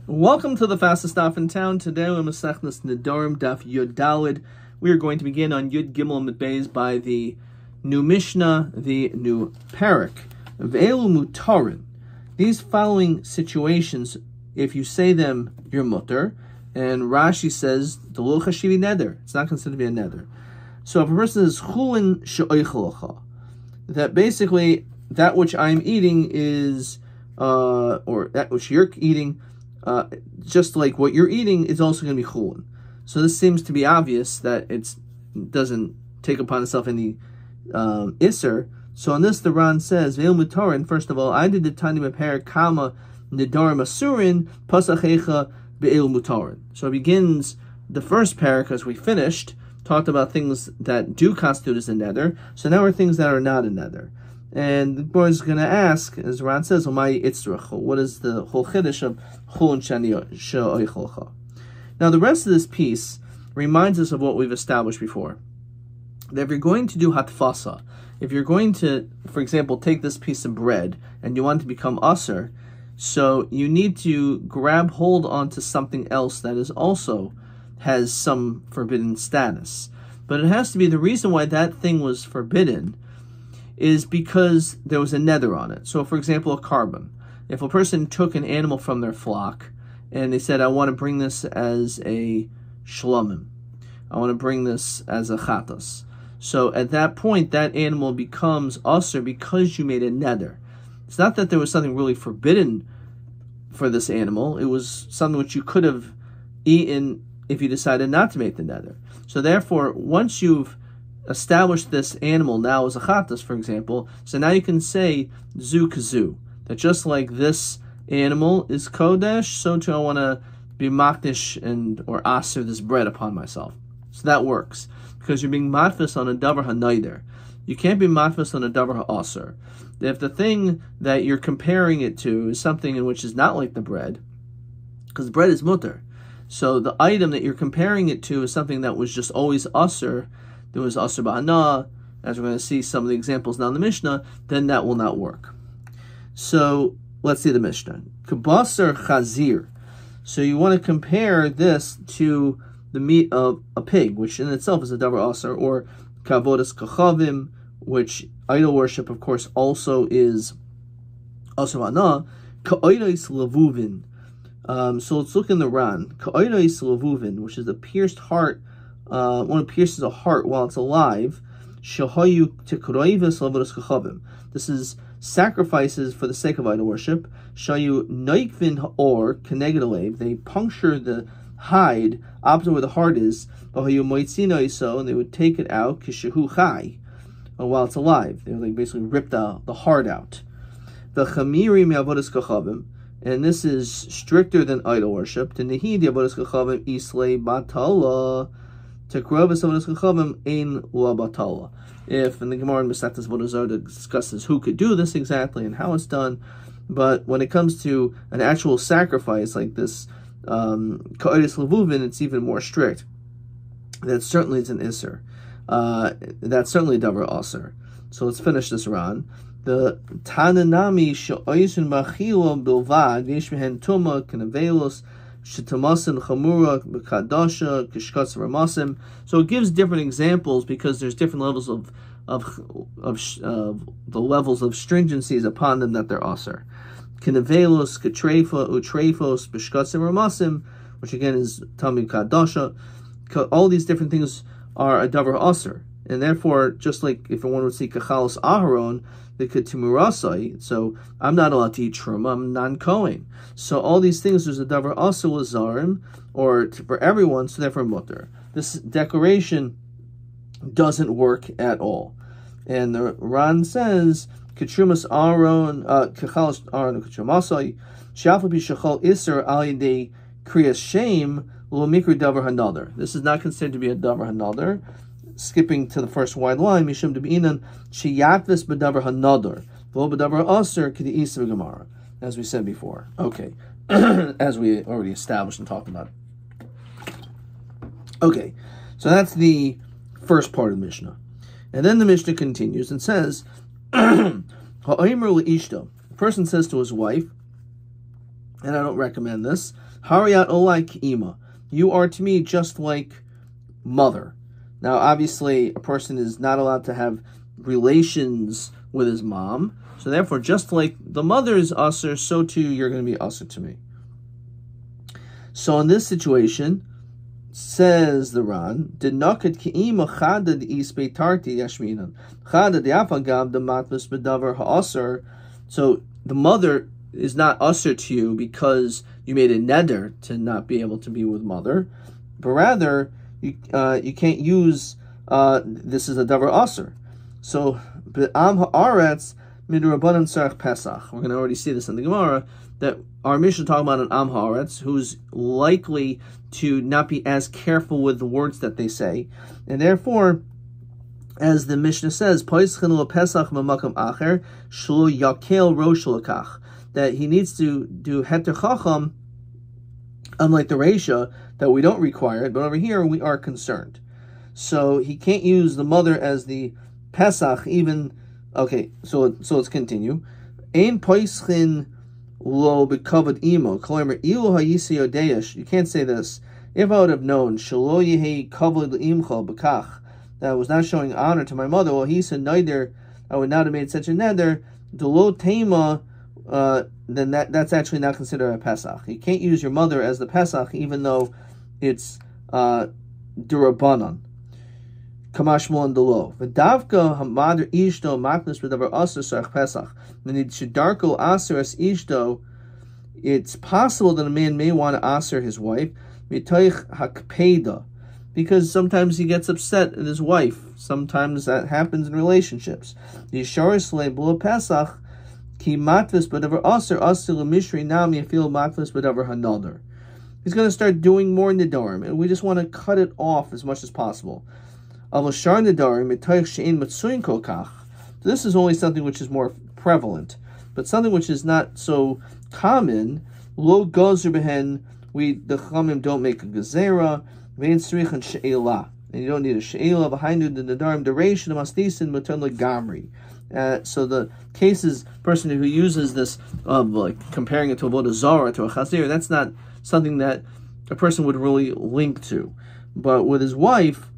Welcome to the fastest stop in town. Today we're Masechtas Nedarim Daf Yud Dalid. We are going to begin on Yud Gimel and Beis by the new Mishnah, the new Parak. Ve'elu mutarin. These following situations, if you say them, you're mutter. And Rashi says, the lo chashivi neder. It's not considered to be a neder. So if a person is chulin she'oichelacha, that basically that which I'm eating is, or that which you're eating, just like what you're eating is also going to be chulin. So this seems to be obvious that it doesn't take upon itself any iser. So on this, the Ran says, Ve'il mutarin. First of all, I did the tani meper kama nedarim asurin pasachecha be'il mutarin. So it begins the first parak as we finished, talked about things that do constitute as a nether. So now are things that are not a nether. And the boy is going to ask, as Ran says, what is the whole chiddush of chulin she'oichelcha? Now the rest of this piece reminds us of what we've established before. That if you're going to do hatfasa, if you're going to, for example, take this piece of bread and you want it to become aser, so you need to grab hold onto something else that is also has some forbidden status. But it has to be the reason why that thing was forbidden is because there was a nether on it. So, for example, a carbon. If a person took an animal from their flock and they said, I want to bring this as a shlomim, I want to bring this as a chatas. So at that point, that animal becomes usher because you made a nether. It's not that there was something really forbidden for this animal. It was something which you could have eaten if you decided not to make the nether. So therefore, once you've established this animal now as a chatas, for example, so now you can say zu kazu, that just like this animal is kodesh, so too I want to be makdish and or aser this bread upon myself. So that works because you're being matfis on a davar hanaider. You can't be matfis on a davar ha'aser. If the thing that you're comparing it to is something in which is not like the bread, because the bread is mutter, so the item that you're comparing it to is something that was just always aser. There was aser ba'ana, as we're going to see some of the examples now in the Mishnah, then that will not work. So let's see the Mishnah. Kabasar chazir. So you want to compare this to the meat of a pig, which in itself is a davar aser, or kavodas kachavim, which idol worship, of course, also is aser ba'ana. Ka'oirais levuvin. So let's look in the Ran. Ka'oirais levuvin, which is the pierced heart. One pierces a heart while it's alive. Shahayu tikroivus lavodas kachavim. This is sacrifices for the sake of idol worship. Shayu naikvin haor keneged. They puncture the hide opposite where the heart is. Bahayu moitzino iso, and they would take it out kishahu chai while it's alive. They like basically rip the heart out. The chamiri me'avodas kachavim, and this is stricter than idol worship. The nehidi avodas kachavim islay batala. If in the Gemara in Masechtas Vodazar discusses who could do this exactly and how it's done, but when it comes to an actual sacrifice like this, Ka'odis Levuvin, it's even more strict. That certainly is an Isser. That's certainly a Davar Aser. So let's finish this Ran. The Tananami Sha'oisin Machilo Bilvad, Yeshmehen Tuma, Kanavelos, Shetamasim Chamura Kadasha Kishkatz Ramasim. So it gives different examples because there's different levels of the levels of stringencies upon them that they're aser. Kinavelos Katrefa Utrefos Bishkatz Ramasim, which again is Tamid Kadasha. All these different things are a davar aser, and therefore, just like if one would see Kachalos Aharon, they could timurasai. So I'm not allowed to eat truma. I'm non-kohen. So all these things, there's a davar aser lazarim, or for everyone. So therefore, mutter. This declaration doesn't work at all. And the Ran says, "Ketrumas Aaron, Kachalos Aaron, Ketrumasai, Shafabi Shachal Iser Alidei Kriyas Shame Lo Mikri Davar Hanadar." This is not considered to be a davar hanadar. Skipping to the first wide line, Mishum Debinan Shiyatvis B'davar Hanadar V'lo B'davar Aser K'di Isa Gemara, as we said before. Okay, as we already established and talked about. Okay, so that's the first part of the Mishnah, and then the Mishnah continues and says, "Ha'omer le'ishto." The person says to his wife, and I don't recommend this. Hariyat olai k'ima. You are to me just like mother. Now, obviously, a person is not allowed to have relations with his mom, so therefore, just like the mother is usher, so too you're going to be usher to me. So in this situation, says the Ran, so the mother is not usher to you because you made a neder to not be able to be with mother, but rather you can't use this is a davar usher. So be'am haaretz midrabanan sarach pesach. We're going to already see this in the Gemara that our Mishnah talking about an am haaretz who's likely to not be as careful with the words that they say, and therefore, as the Mishnah says, that he needs to do heter chacham, unlike the Reisha, that we don't require it, but over here we are concerned. So he can't use the mother as the Pesach, even, okay, so let's continue. Ein poischin lo bekavod imo, kolomer ilu hayisi odeyesh. You can't say this. If I would have known, shelo yehi kavod imcha bekach, that I was not showing honor to my mother, well, he said neder, I would not have made such a neder, delo tema, then that's actually not considered a Pesach. You can't use your mother as the Pesach, even though it's durabanan. Kamashmol and delo. V'davka hamader ishto maknas b'davar aser sarach Pesach. Then shidarko aser es ishto. It's possible that a man may want to aser his wife mitoich hakpeda, because sometimes he gets upset at his wife. Sometimes that happens in relationships. Yisharis le'bula Pesach ki matvis b'davar aser aser l'mishri nami afil matvis b'davar hanadar. He's going to start doing more Nedarim, and we just want to cut it off as much as possible. This is only something which is more prevalent, but something which is not so common. Lo gozer behen, the Chamim don't make a gezerah, vein tzrich and she'ela, and you don't need a she'ela. V'hainu the Nedarim duration masnisin mutan legamri. So the cases, person who uses this of like comparing it to a avodah zarah, to a chazir, that's not something that a person would really link to. But with his wife,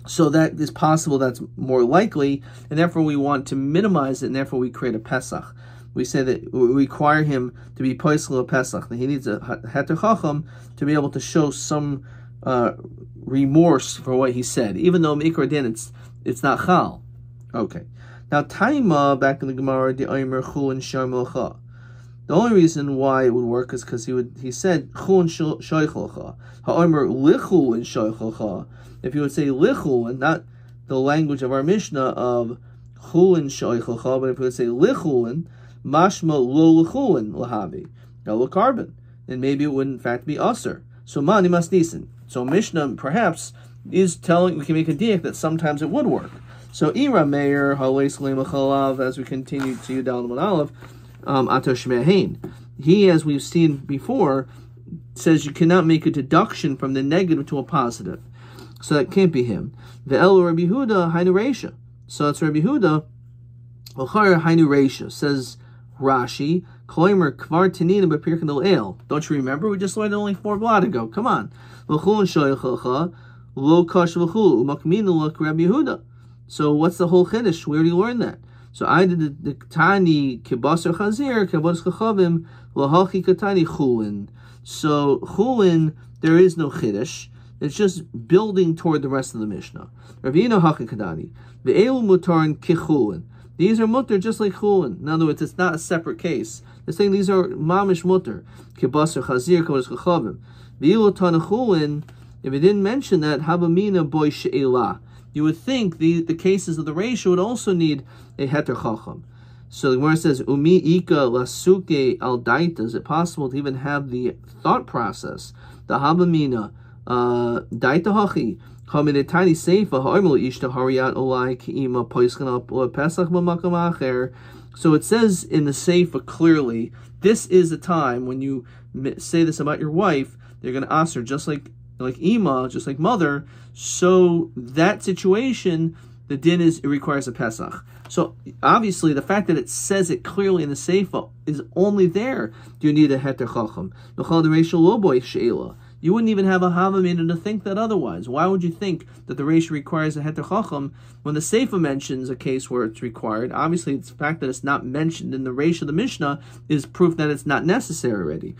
so that is possible, that's more likely, and therefore we want to minimize it, and therefore we create a Pesach. We say that we require him to be Poisel Pesach, that he needs a Heter Chacham to be able to show some remorse for what he said, even though Mikra Din it's not Chal. Okay. Now Taima, back in the Gemara, the Omer Chul and Shar Melcha. The only reason why it would work is because he said Chul and Shoichelcha. Ha'omer Lichul and Shoichelcha. If you would say lichul, and not the language of our Mishnah of chulin shoichelcha, but if you would say lichulin, mashma lo lichulin lahavi, lo carbon, then maybe it would in fact be usher. So mani masnisin. So Mishnah perhaps is telling, we can make a diak that sometimes it would work. So ira meir haleis lemachalav, as we continue to Yudal Manalav, atosh mehain. He, as we've seen before, says you cannot make a deduction from the negative to a positive. So that can't be him. Ve'el Rabbi Huda hainu reisha. So it's Rabbi Huda. Ochar hainu reisha, says Rashi. Kloimer kvar tenina b'pirkan el. Don't you remember? We just learned only 4 blot ago. Come on. V'chul shoychacha lo kash v'chul umakminu lak Rabbi Huda. So what's the whole chiddush? Where do you learn that? So I did the tani kibasar chazir kibas chachavim lahachi katani chulin. So chulin, there is no chiddush. It's just building toward the rest of the Mishnah. Ravina Hakakadani. Ve'elu mutarn kichulin. These are mutter just like chulin. In other words, it's not a separate case. They're saying these are mamish mutter. Kibasar chazir kibas chachavim. Ve'elu tanachulin. If it didn't mention that, habamina boy she'ela. You would think the cases of the ratio would also need a heter chacham. So the Gemara says, Umi ika lasuke al daita. Is it possible to even have the thought process? The habamina. Daita hachi hamid tiny seifa ha'imel ishta hariyat olai ki'ima poiskanap pesach b'makam acher. So it says in the seifa clearly, this is a time when you say this about your wife, they're going to ask her just like ima, just like mother. So that situation, the din is it requires a Pesach. So obviously the fact that it says it clearly in the Seifa is only there. Do you need a Heter Chacham? You wouldn't even have a Havamina to think that otherwise. Why would you think that the Reish requires a Heter Chacham when the Seifa mentions a case where it's required? Obviously, it's the fact that it's not mentioned in the Reish of the Mishnah is proof that it's not necessary already.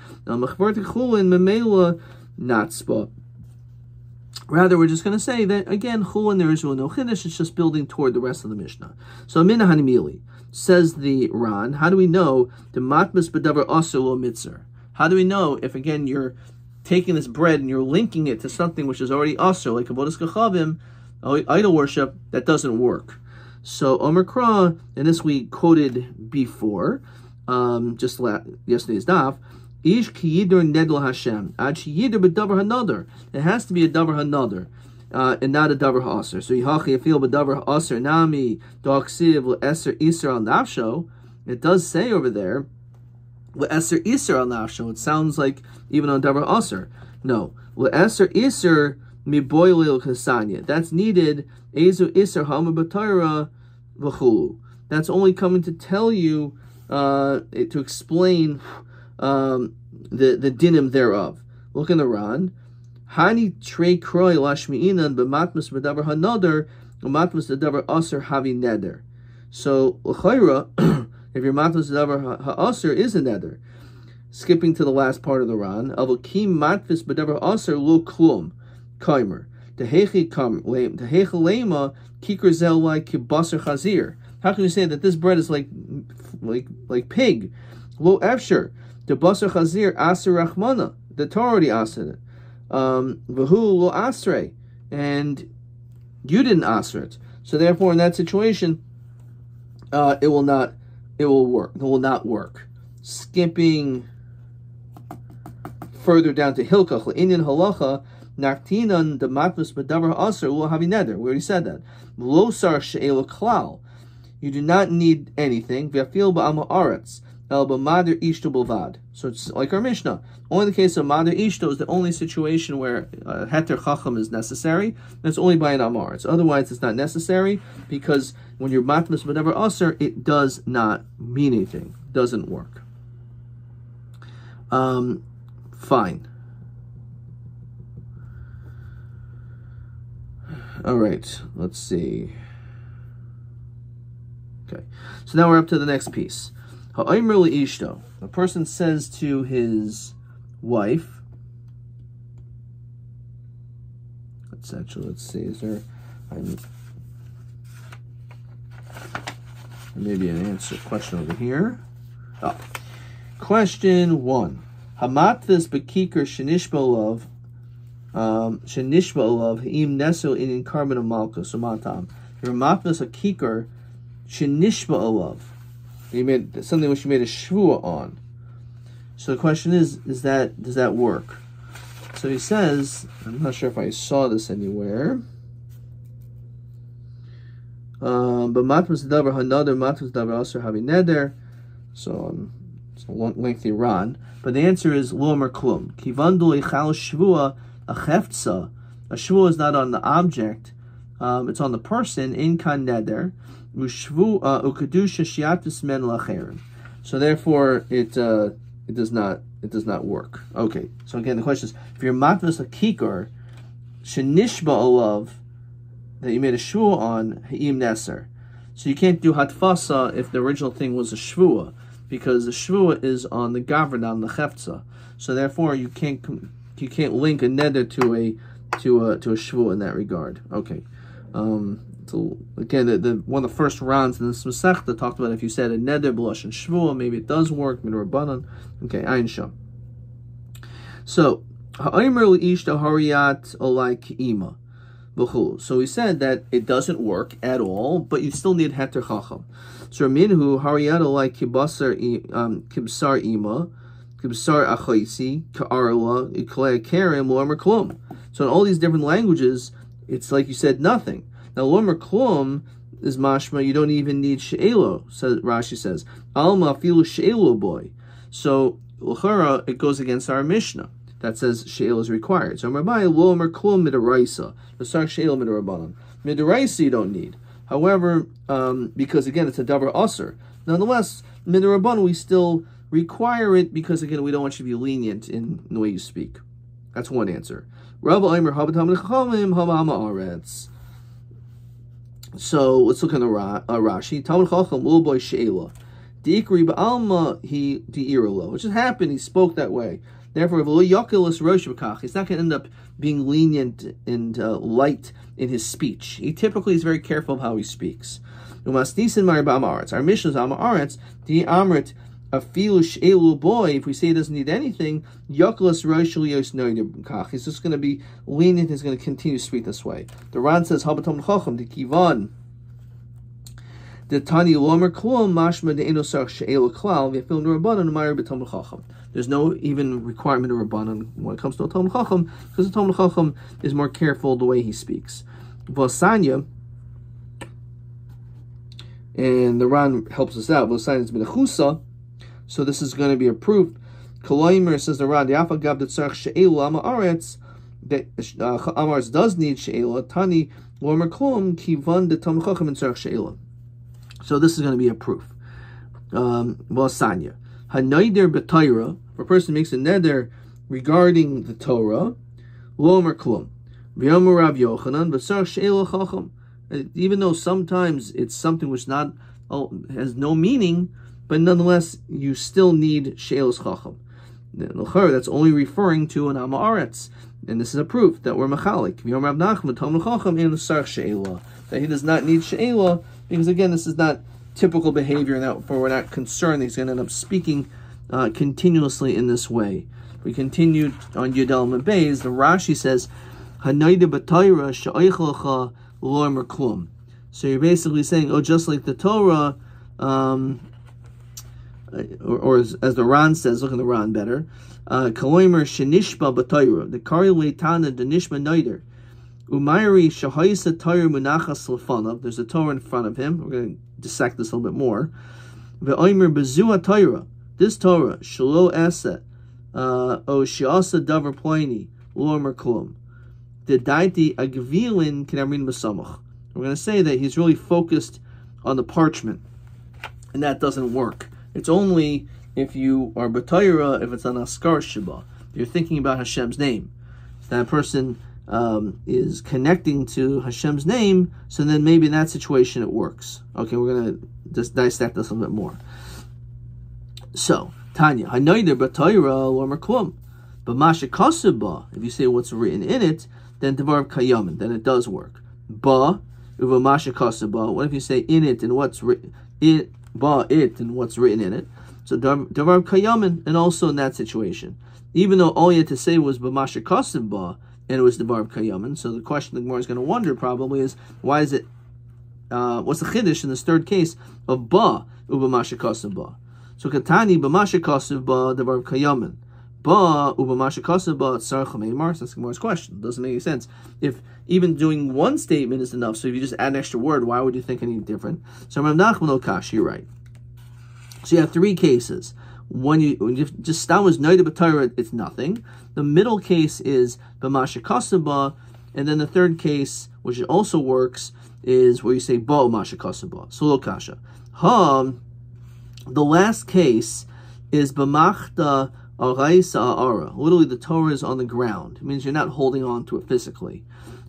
Rather, we're just going to say that, again, Chulin, there is no Chiddush, it's just building toward the rest of the Mishnah. So, Mina Hanimili, says the Ran, how do we know the Matmas B'davar Asur Lo Mitzer? How do we know if, again, you're taking this bread and you're linking it to something which is already Asur, like Avodas Kachavim, idol worship, that doesn't work? So, Omer Kra, and this we quoted before, just yesterday's daf, Ish ki yidur nedel Hashem. Ad she yidur b'davar hanadar. It has to be a davar hanadar, and not a davar ha'aser. So yihachi yafil b'davar ha'aser nami do'aksiv l'eser iser al nafsho. It does say over there l'eser iser al nafsho. It sounds like even on davar ha'aser. No, l'eser iser miboylil chesanya. That's needed. Ezu iser ha'ama b'tayra v'chulu. That's only coming to tell you, to explain the dinim thereof. Look in the Ran. Hani trei kroi lashmi'inan b'matmas b'davar hanadar b'matmas b'davar aser havi neder. So l'chayra, if your matmas b'davar ha'aser is a neder. Skipping to the last part of the Ran. Avokim matmas b'davar aser lo klum kaimer. Tehechi lema kikar zel like kibaser chazir. How can you say that this bread is like pig? Lo efsher. The basar chazir aser rachmana. The Torah already aser it. V'hu lo asrei, and you didn't aser it. So therefore, in that situation, it will not work. Skipping further down to hilkach le'inyan halacha naktinan the matmas b'davar aser lo havi neder. We already said that. Lo sar she'elo klal. You do not need anything. V'afil ba'am ha'aretz. So it's like our Mishnah. Only the case of Mader Ishto is the only situation where Heter Chacham is necessary. That's only by an Amar. Otherwise, it's not necessary because when you're Matmas whatever Aser, it does not mean anything. Doesn't work. Fine. All right. Let's see. Okay. So now we're up to the next piece. A person says to his wife, let's see, is there maybe an answer question over here? Question 1. Hamatvis bekikar shenishbalov im neso in carbon of malchus matam. Your matvis a kikar shenishbalov. You made something which you made a shvua on. So the question is does that work? So he says, I'm not sure if I saw this anywhere. But matmas davar hanadar matmas davar aser havi neder. So it's a lengthy Ran. But the answer is lo mer klum. Kivandul ichal shvua a cheftza. A shvua is not on the object. It's on the person in kan neder. So therefore, it does not work. Okay. So again, the question is: if you're matvas a kikar shenishba olav that you made a shvua on ha'im neser, so you can't do hatfasa if the original thing was a shvua because the shvua is on the gavran on the cheftza. So therefore, you can't link a neder to a shvua in that regard. Okay. So again, the one of the first rounds in this Masechta talked about if you said a neder blush and shvua, maybe it does work. Midrabanan. Okay, Ayin Sham. So ha'omer li'ishta hariyat olai ki'ima v'chul. So we said that it doesn't work at all, but you still need heter chacham. So minhu hariyat olai kibsar ima kibsar achaisi ka'arla iklei kerem lo'omer klum. So in all these different languages, it's like you said nothing. Now, lomer klum is mashma. You don't even need she'elo. So Rashi says alma filu she'elo boy. So l'chara it goes against our Mishnah that says she'elo is required. So Rabbi lomer klum midaraisa. The start she'elo midarabanan. Midaraisa you don't need. However, because again it's a davar aser, nonetheless, midrabanan we still require it because again we don't want you to be lenient in the way you speak. That's one answer. So let's look at the Rashi. Talmud Chacham ul boy she'ela. Di'ikri ba'alma he di'irolo. Which just happened, he spoke that way. Therefore, he's not going to end up being lenient and light in his speech. He typically is very careful of how he speaks. Our Mishnah is Amaretz, the Amrit afilu she'elu boy. If we say he doesn't need anything, yokelis roshel yos noidem. He's just going to be lenient. He's going to continue to speak this way. The Ran says habatom chacham the kivan. The Tani Lomer Klum Mashma de Enosach She'el Klal V'Fil Rabbanan Meir B'Talmud Chacham. There's no even requirement of Rabbanan when it comes to a Talmud Chacham, because the Talmud Chacham is more careful the way he speaks. V'Sanya, and the Ran helps us out. V'Sanya is B'Nechusa, so this is going to be a proof. Koloimer says the Ran Yafa Gab D'Tzarch She'el Amaretz that Amaretz does need She'el. Tani Lomer Klum Kivan de Talmud Chacham and Tzarch She'el. So this is going to be a proof. V'asanya. Hanoider b'Torah, if a person makes a neder regarding the Torah, lomer klum. V'yomer Rav Yochanan, v'sar she'el chacham. Even though sometimes it's something which has no meaning, but nonetheless you still need she'el chacham. That's only referring to an amaretz, and this is a proof that we're machalik. V'yomer Rav Nachman, Talmud chacham, in v'sar she'ela, that he does not need she'ela. Because again, this is not typical behavior, and therefore we're not concerned that he's going to end up speaking continuously in this way. We continue on Yudel Beis. The Rashi says, "Hanoida b'Torah she'oichelcha lo'emer klum." So you're basically saying, oh, just like the Torah, or as the Ran says, look at the Ran better. Kaloimer shenishba b'Torah, the kari leitana the nishma noider. Umayri shahaisa Torah munachas lefanav. There's a Torah in front of him. We're going to dissect this a little bit more. Ve'omer bezua Torah. This Torah shelo eset o shiasa davar ploini lomer klum. The daiti agvilin kinamrin masamach. We're going to say that he's really focused on the parchment, and that doesn't work. It's only if you are b'Torah, if it's an askar sheba. You're thinking about Hashem's name. If that person is connecting to Hashem's name, so then maybe in that situation it works. Okay, we're going to just dissect this a little bit more. So, Tanya, Hanoider b'Torah lomer klum. But Masha Kasaba, if you say what's written in it, then Devar Kayamin, then it does work. Ba, uva Masha Kasaba, what if you say in it and what's written, it and what's written in it? So Devar Kayamin, and also in that situation. Even though all you had to say was B'Masha Kasaba, and it was the Bar of Kayaman. So the question the Gemara is going to wonder probably is, why is it, what's the chiddush in this third case of Ba, Uba Masha Kasav Ba? So Katani, Ba Masha Kasav Ba, the Bar of Kayaman. Ba, Uba Masha Kasav Ba, Tsar Chamei so that's the Gemara's question. It doesn't make any sense. If even doing one statement is enough, so if you just add an extra word, why would you think anything different? So Rav Nachman Okash, you're right. So you have three cases. When you just stam was noida b'Torah, it's nothing. The middle case is b'masha kasaba, and then the third case, which also works, is where you say ba masha kasaba. So lo kasha. The last case is b'machta araisa ara. Literally, the Torah is on the ground. It means you're not holding on to it physically.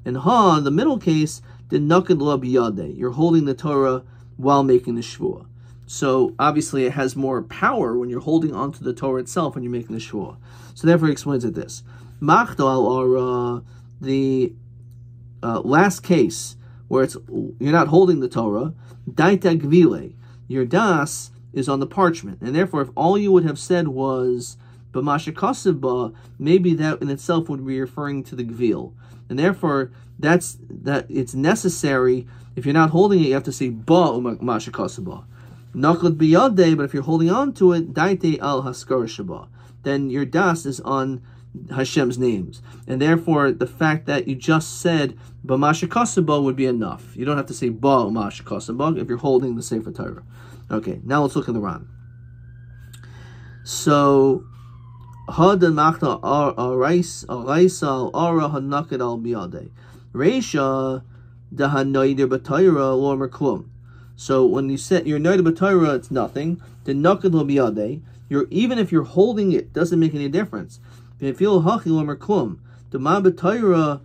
And the middle case, the naked la biyade. You're holding the Torah while making the shvuah. So obviously it has more power when you're holding onto the Torah itself when you're making the shvuah. So therefore he explains it this. Machdal, or the last case where you're not holding the Torah, daita gvile, your das is on the parchment. And therefore if all you would have said was b'masha kasav ba, maybe that in itself would be referring to the gvil. And therefore that it's necessary, if you're not holding it, you have to say ba masha kasav ba. Naklat biyade, but if you're holding on to it, daite al haskar shaba, then your das is on Hashem's names, and therefore the fact that you just said b'masha kasaba would be enough. You don't have to say ba masha kasaba if you're holding the Sefer Torah. Okay, now let's look at the Ran. So hadan machta araisa al ara hanakad al biyade. Reisha Dahanoider Batayra Lomer Klum. So when you set your Noider Batayra, it's nothing. The Nakad Lo Biyade, even if you're holding it, doesn't make any difference. V'efil Hachi Lomer Klum. The Ma Batayra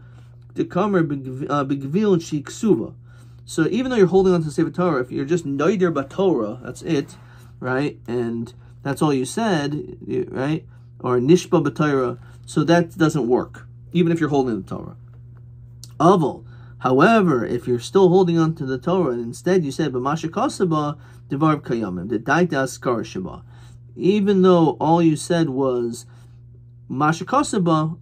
Dekamer Begvil Shiksuva. So even though you're holding on to the Sefer Torah, if you're just Noider Batorah, that's it, right? And that's all you said, right? Or Nishba Batayra, so that doesn't work, even if you're holding the Torah. Aval, however, if you're still holding on to the Torah, and instead you said, B'mashikasaba Devar Kayamim, the Daita Askar Shaba. Even though all you said was Mashikasaba,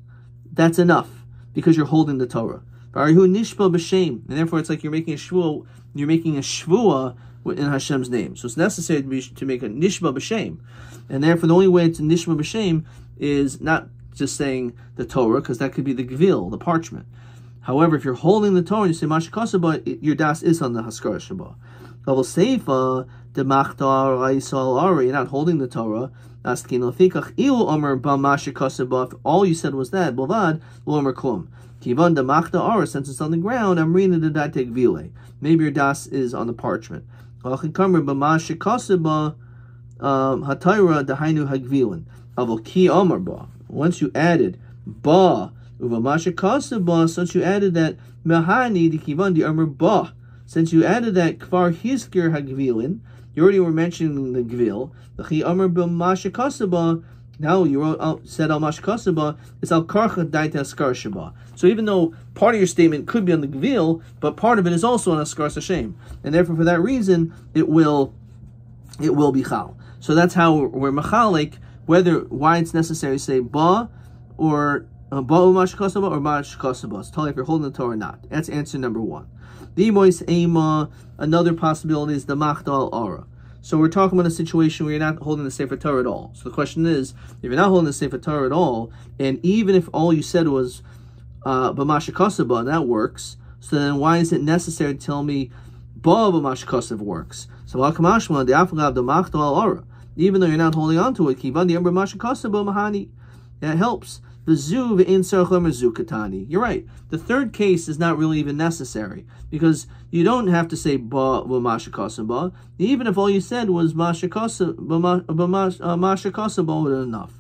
that's enough, because you're holding the Torah. Nishba b'shem, and therefore it's like you're making a shvua. You're making a shvua in Hashem's name. So it's necessary to make a nishba b'shem, and therefore the only way it's a nishba b'shem is not just saying the Torah, because that could be the gvil, the parchment. However, if you're holding the Torah and you say mashikasaba, your das is on the haskara shaba. Level seifa the machtar raisal ari. You're not holding the Torah. Askin lefikach ilu omer ba mashikasaba. If all you said was that, bovad lo omer klum. Kivan the machta ara, since it's on the ground, amrina the datek vile. Maybe your das is on the parchment. Alchikamer ba mashikasaba hatayra dahainu hagvilin. Avol ki omer ba. Once you added ba uva mashikasaba, since you added that mahani the kivan the omer ba. Since you added that kvar hiskir hagvilin, you already were mentioning the gvil. The chi omer ba mashikasaba. Now you said al mashkasaba, it's al karcha daita askar shaba. So even though part of your statement could be on the gvil, but part of it is also on askar sashem, and therefore for that reason it will be chal. So that's how we're machalik why it's necessary to say ba or ba mashkasaba or mashkasaba. It's totally if you're holding the Torah or not. That's answer number one. The mois ema, another possibility is the machdal ara. So we're talking about a situation where you're not holding the Sefer Torah at all. So the question is, if you're not holding the Sefer Torah at all, and even if all you said was b'mashikasaba, that works, so then why is it necessary to tell me ba b'mashikasav works? So l'kamashma the afagav the machdal ara. Even though you're not holding on to it, kivan the b'mashikasaba mahani, that helps. The zu v'in sarchlam zu katani. You're right. The third case is not really even necessary because you don't have to say ba mashikasaba. Even if all you said was mashikasaba, would enough.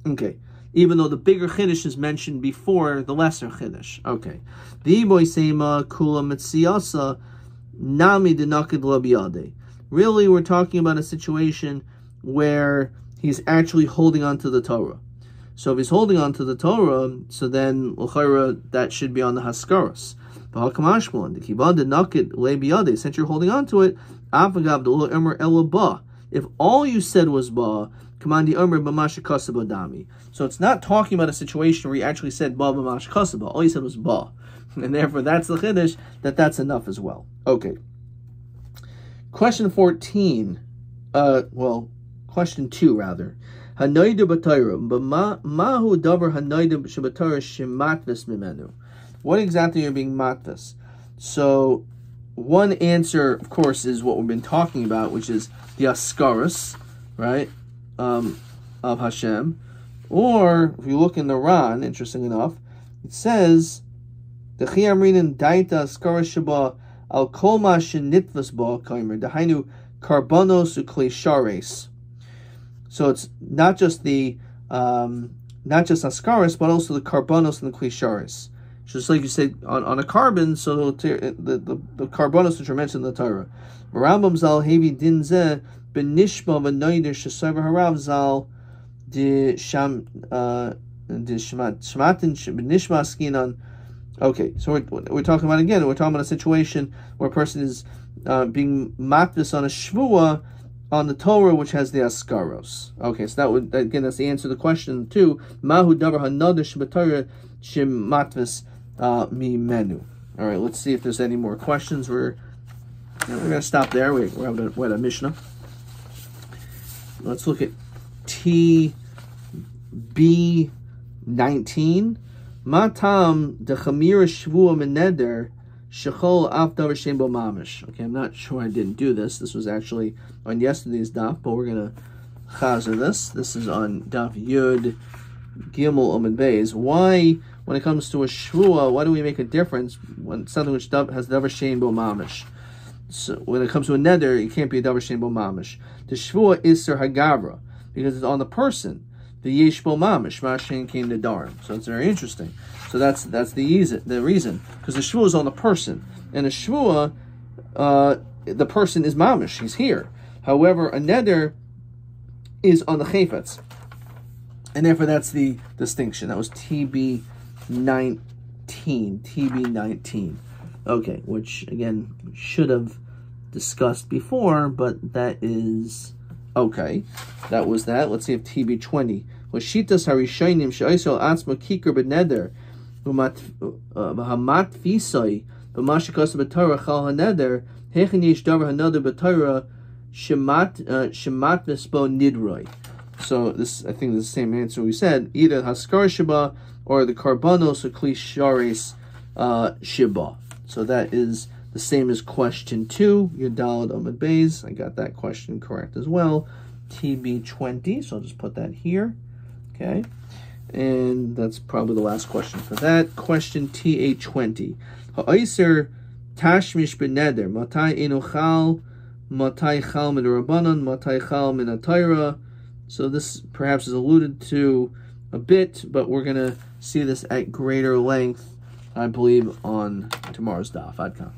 Okay. Even though the bigger chiddush is mentioned before the lesser chiddush. Okay. The boisema kula mitziyasa nami denakid labiyade. Really, we're talking about a situation where he's actually holding on to the Torah. So if he's holding on to the Torah, so then that should be on the Haskaros. Since you're holding on to it, if all you said was ba, so it's not talking about a situation where you actually said ba b'mashkasaba. All you said was ba, and therefore that's the chiddush that's enough as well. Okay. Question 14. Question 2 rather. Hanoida b'Torah, but mahu davar hanoida b'Torah shematvis mimenu. What exactly are being matvis? So, one answer, of course, is what we've been talking about, which is the askaris, right, of Hashem. Or if you look in the Ran, interesting enough, it says the chiyamrinin daita askaris sheba al kol ma shenitvas ba kaimer dahainu karbanos ukleishares. So it's not just askaris, but also the karbonos and the klisharis. Just like you say on a carbon, so the karbonos which are mentioned in the Torah. Rambam zal hevi din zeh benishma v'noider shesaver harav zal de shmatin benishma skinan. Okay, so we're talking about again. We're talking about a situation where a person is being matvis on a shvua on the Torah, which has the askaros. Okay, so that's the answer to the question too. Mahu davar hanadar sheb'Torah shematvis mimenu. All right, let's see if there's any more questions. We're going to stop there. We're at a Mishnah. Let's look at TB19. Matam de chamira shvua meneder shechol af davar shem bo mamish. Okay, I'm not sure I didn't do this. This was actually on yesterday's daf, but we're going to chazer this. This is on daf Yud Gimel Amud Beis. Why when it comes to a shvua, why do we make a difference when something which has davar shein bo mamish? So when it comes to a neder, it can't be a davar shein bo mamish. The shvua is ser hagavra because it's on the person. The yesh bo mamish mashen came nedarim. So it's very interesting. So that's the reason, because the shvua is on the person, and a shvua, the person is mamish. He's here. However, a neder is on the chayfetz, and therefore that's the distinction. That was TB 19. Okay, which again should have discussed before, but that is okay. That was that. Let's see if TB 20 was shitas harishaynim she'isol atzma kikar beneder v'hamat visay b'mashikas b'torah chal haneder hechen yish davar haneder b'torah shemat vespo nidroy. So this, I think, is the same answer we said. Either haskar sheba or the karbanos or kli shares sheba. So that is the same as question 2. Yudalad Amud Beis. I got that question correct as well. TB 20. So I'll just put that here. Okay. And that's probably the last question for that. Question TA 20. Ha'oiser tashmish beneder. Matai enochal. Matai chal min rabbanon. Matai chal min atayra. So this perhaps is alluded to a bit, but we're going to see this at greater length, I believe, on tomorrow's daf. Adkan.